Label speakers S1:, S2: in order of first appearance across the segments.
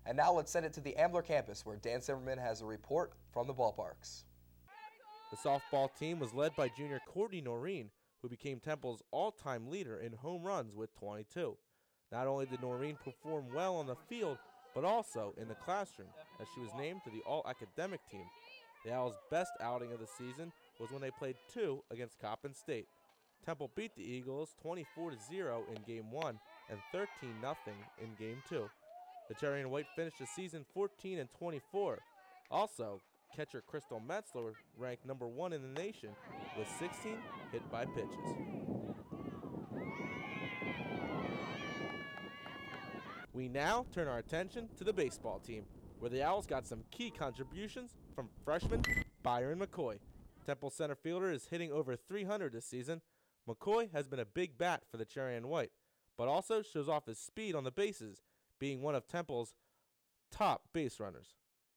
S1: And now let's send it to the Ambler campus where Dan Cymerman has a report from the ballparks.
S2: The softball team was led by junior Courtney Noreen, who became Temple's all-time leader in home runs with 22. Not only did Noreen perform well on the field, but also in the classroom, as she was named to the all-academic team. The Owls' best outing of the season was when they played 2 against Coppin State. Temple beat the Eagles 24-0 in Game 1 and 13-0 in Game 2. The Cherry and White finished the season 14-24. Also, catcher Crystal Metzler ranked number 1 in the nation with 16 hit by pitches. We now turn our attention to the baseball team, where the Owls got some key contributions from freshman Byron McCoy. Temple center fielder is hitting over 300 this season. McCoy has been a big bat for the Cherry and White, but also shows off his speed on the bases, being one of Temple's top base runners.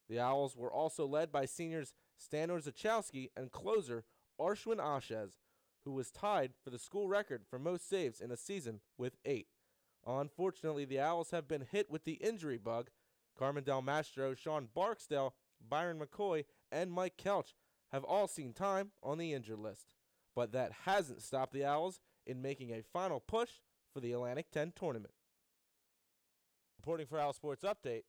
S2: The Owls were also led by seniors Stanor Zachowski and closer Arshwin Ashez, who was tied for the school record for most saves in a season with 8. Unfortunately, the Owls have been hit with the injury bug. Carmen Del Mastro, Sean Barksdale, Byron McCoy, and Mike Kelch have all seen time on the injured list. But that hasn't stopped the Owls in making a final push for the Atlantic 10 tournament. Reporting for OwlSports Update,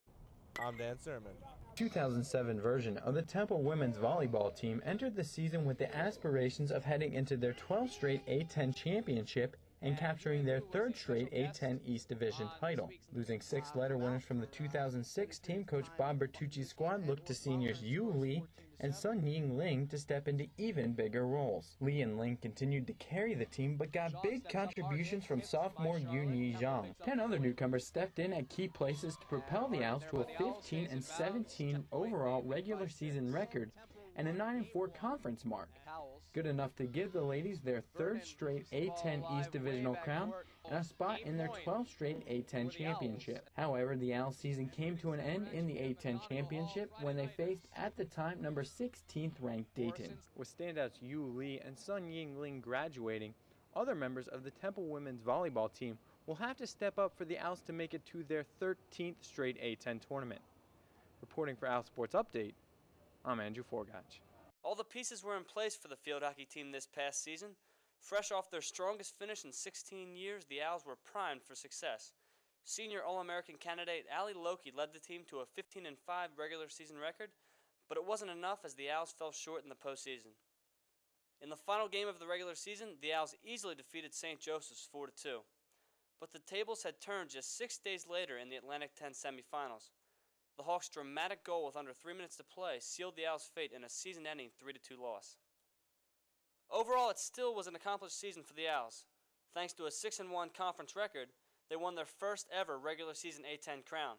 S2: I'm Dan Cymerman.
S3: 2007 version of the Temple women's volleyball team entered the season with the aspirations of heading into their 12th straight A10 championship and capturing their 3rd straight A10 East Division title. Losing 6 letter winners from the 2006, team coach Bob Bertucci's squad looked to seniors Yu Lee and Sun Ying Ling to step into even bigger roles. Lee and Ling continued to carry the team but got big contributions from sophomore Yoon Yi Zhang. 10 other newcomers stepped in at key places to propel the Owls to a 15-17 overall regular season record and a 9-4 conference mark. Good enough to give the ladies their 3rd straight A10 East Divisional crown and a spot in their 12th straight A10 championship. However, the Owls season came to an end in the A10 championship when they faced, at the time, number 16th ranked Dayton. With standouts Yu Lee and Sun Ying Ling graduating, other members of the Temple women's volleyball team will have to step up for the Owls to make it to their 13th straight A10 tournament. Reporting for OwlSports Update, I'm Andrew Forgotch.
S4: All the pieces were in place for the field hockey team this past season. Fresh off their strongest finish in 16 years, the Owls were primed for success. Senior All-American candidate Allie Loki led the team to a 15-5 regular season record, but it wasn't enough as the Owls fell short in the postseason. In the final game of the regular season, the Owls easily defeated St. Joseph's 4-2. But the tables had turned just 6 days later in the Atlantic 10 semifinals. The Hawks' dramatic goal with under 3 minutes to play sealed the Owls' fate in a season-ending 3-2 loss. Overall, it still was an accomplished season for the Owls. Thanks to a 6-1 conference record, they won their first ever regular season A10 crown.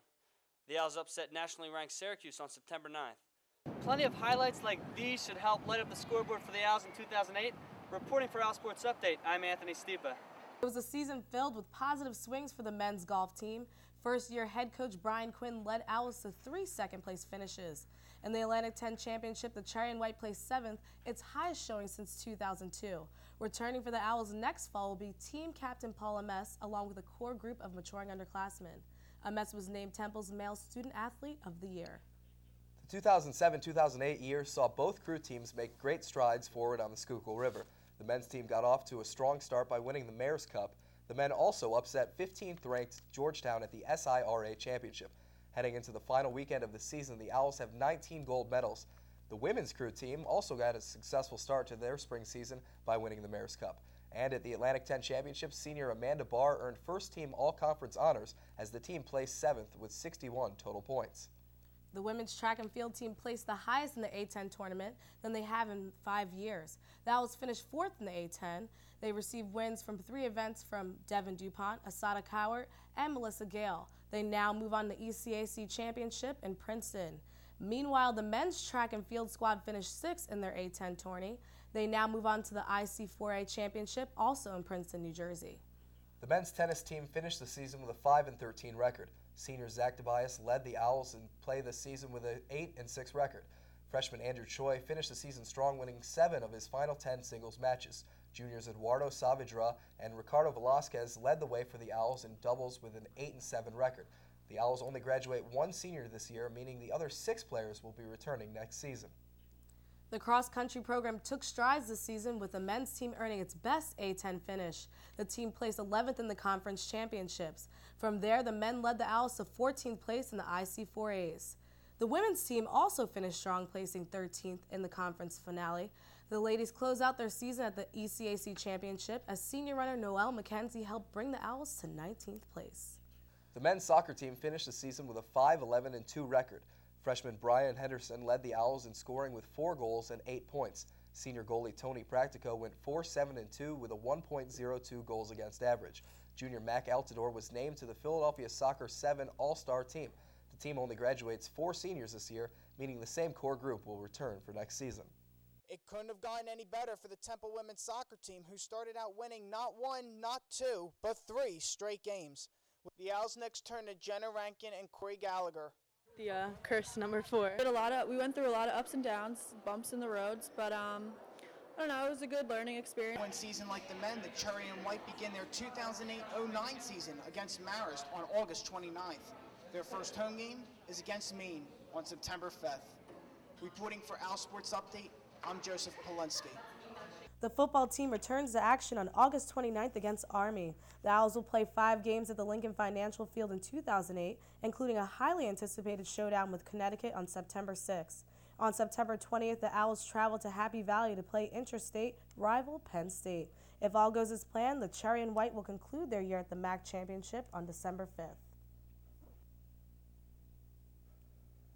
S4: The Owls upset nationally ranked Syracuse on September 9th. Plenty of highlights like these should help light up the scoreboard for the Owls in 2008. Reporting for OwlSports Update, I'm Anthony Stipa.
S5: It was a season filled with positive swings for the men's golf team. First-year head coach Brian Quinn led Owls to 3 second-place finishes. In the Atlantic 10 Championship, the Cherry and White placed 7th, its highest showing since 2002. Returning for the Owls next fall will be team captain Paul Ames, along with a core group of maturing underclassmen. Ames was named Temple's Male Student Athlete of the Year.
S1: The 2007-2008 year saw both crew teams make great strides forward on the Schuylkill River. The men's team got off to a strong start by winning the Mayor's Cup. The men also upset 15th-ranked Georgetown at the SIRA Championship. Heading into the final weekend of the season, the Owls have 19 gold medals. The women's crew team also got a successful start to their spring season by winning the Mayor's Cup. And at the Atlantic 10 Championship, senior Amanda Barr earned first-team all-conference honors as the team placed 7th with 61 total points.
S5: The women's track and field team placed the highest in the A10 tournament than they have in 5 years. The Owls finished 4th in the A10. They received wins from 3 events from Devin DuPont, Asada Cowart, and Melissa Gale. They now move on to the ECAC Championship in Princeton. Meanwhile, the men's track and field squad finished 6th in their A10 tourney. They now move on to the IC4A Championship, also in Princeton, New Jersey.
S1: The men's tennis team finished the season with a 5-13 record. Senior Zach Tobias led the Owls in play this season with an 8-6 record. Freshman Andrew Choi finished the season strong, winning 7 of his final 10 singles matches. Juniors Eduardo Saavedra and Ricardo Velasquez led the way for the Owls in doubles with an 8-7 record. The Owls only graduate one senior this year, meaning the other 6 players will be returning next season.
S5: The cross-country program took strides this season with the men's team earning its best A10 finish. The team placed 11th in the conference championships. From there, the men led the Owls to 14th place in the IC4As. The women's team also finished strong, placing 13th in the conference finale. The ladies closed out their season at the ECAC championship as senior runner Noelle McKenzie helped bring the Owls to 19th place.
S1: The men's soccer team finished the season with a 5-11-2 record. Freshman Brian Henderson led the Owls in scoring with 4 goals and 8 points. Senior goalie Tony Practico went 4-7-2 with a 1.02 goals against average. Junior Mac Altidore was named to the Philadelphia Soccer 7 All-Star team. The team only graduates 4 seniors this year, meaning the same core group will return for next season.
S6: It couldn't have gone any better for the Temple women's soccer team, who started out winning not 1, not 2, but 3 straight games. The Owls next turn to Jenna Rankin and Corey Gallagher.
S7: The curse number 4. We went through a lot of ups and downs, bumps in the roads, but I don't know, it was a good learning experience.
S6: One season like the men, the Cherry and White begin their 2008-09 season against Marist on August 29th. Their first home game is against Maine on September 5th. Reporting for OwlSports Update, I'm Joe Polinski.
S5: The football team returns to action on August 29th against Army. The Owls will play 5 games at the Lincoln Financial Field in 2008, including a highly anticipated showdown with Connecticut on September 6th. On September 20th, the Owls travel to Happy Valley to play interstate rival Penn State. If all goes as planned, the Cherry and White will conclude their year at the MAC Championship on December 5th.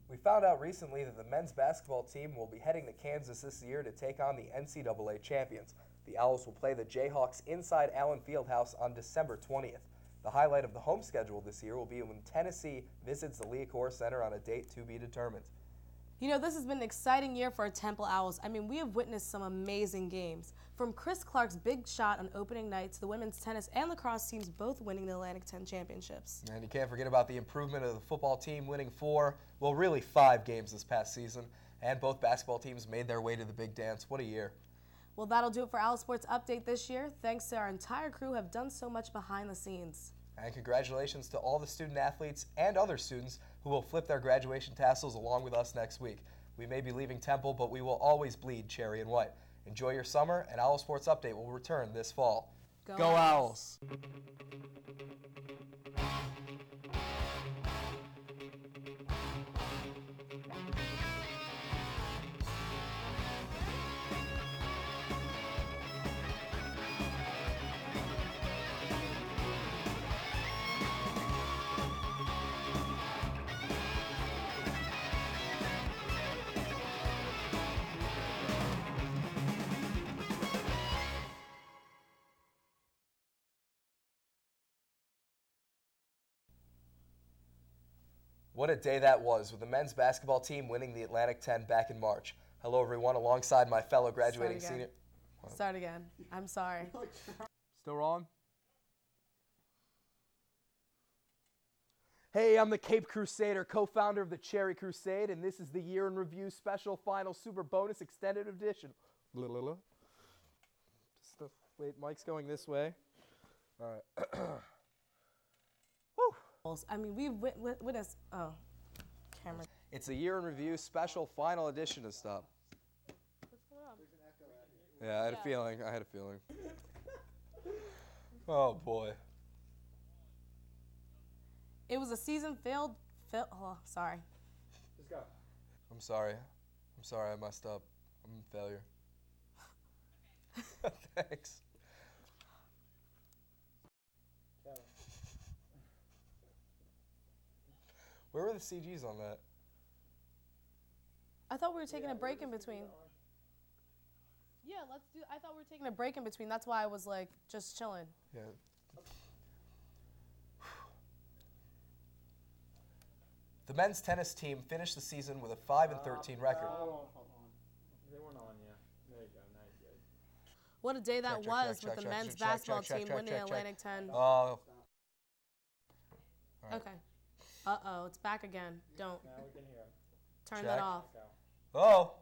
S1: We found out recently that the men's basketball team will be heading to Kansas this year to take on the NCAA champions. The Owls will play the Jayhawks inside Allen Fieldhouse on December 20th. The highlight of the home schedule this year will be when Tennessee visits the Liacouras Center on a date to be determined.
S5: You know, this has been an exciting year for our Temple Owls. I mean, we have witnessed some amazing games. From Chris Clark's big shot on opening night to the women's tennis and lacrosse teams both winning the Atlantic 10 championships.
S1: And you can't forget about the improvement of the football team winning 5 games this past season. And both basketball teams made their way to the big dance. What a year.
S5: Well, that'll do it for OwlSports Update this year. Thanks to our entire crew who have done so much behind the scenes.
S1: And congratulations to all the student athletes and other students who will flip their graduation tassels along with us next week. We may be leaving Temple, but we will always bleed cherry and white. Enjoy your summer, and OwlSports Update will return this fall.
S5: Go Owls!
S1: What a day that was, with the men's basketball team winning the Atlantic 10 back in March. Hello, everyone, alongside my fellow graduating senior.
S5: Start again. I'm sorry.
S1: Still wrong? Hey, I'm the Cape Crusader, co-founder of the Cherry Crusade, and this is the Year in Review Special Final Super Bonus Extended Edition. Wait, Mike's going this way. All right.
S5: I mean, we've witnessed. Oh, camera.
S1: It's a Year in Review Special Final Edition of stuff.
S5: What's going on?
S1: Yeah, I had a feeling. Oh, boy.
S5: It was a season filled. Oh, sorry.
S1: Just go. I'm sorry, I messed up. I'm a failure. Thanks. Where were the CGs on that?
S5: I thought we were taking a break in between. Yeah, let's do. I thought we were taking a break in between. That's why I was like just chilling.
S1: Yeah. The men's tennis team finished the season with a 5-13 record.
S3: Hold on. They weren't on yet. There you go. Now you're good.
S5: What a day that was with the men's basketball team winning Atlantic 10. Okay. Uh-oh, it's back again. Don't.
S3: Now we can hear it.
S5: Turn that off.
S1: Oh.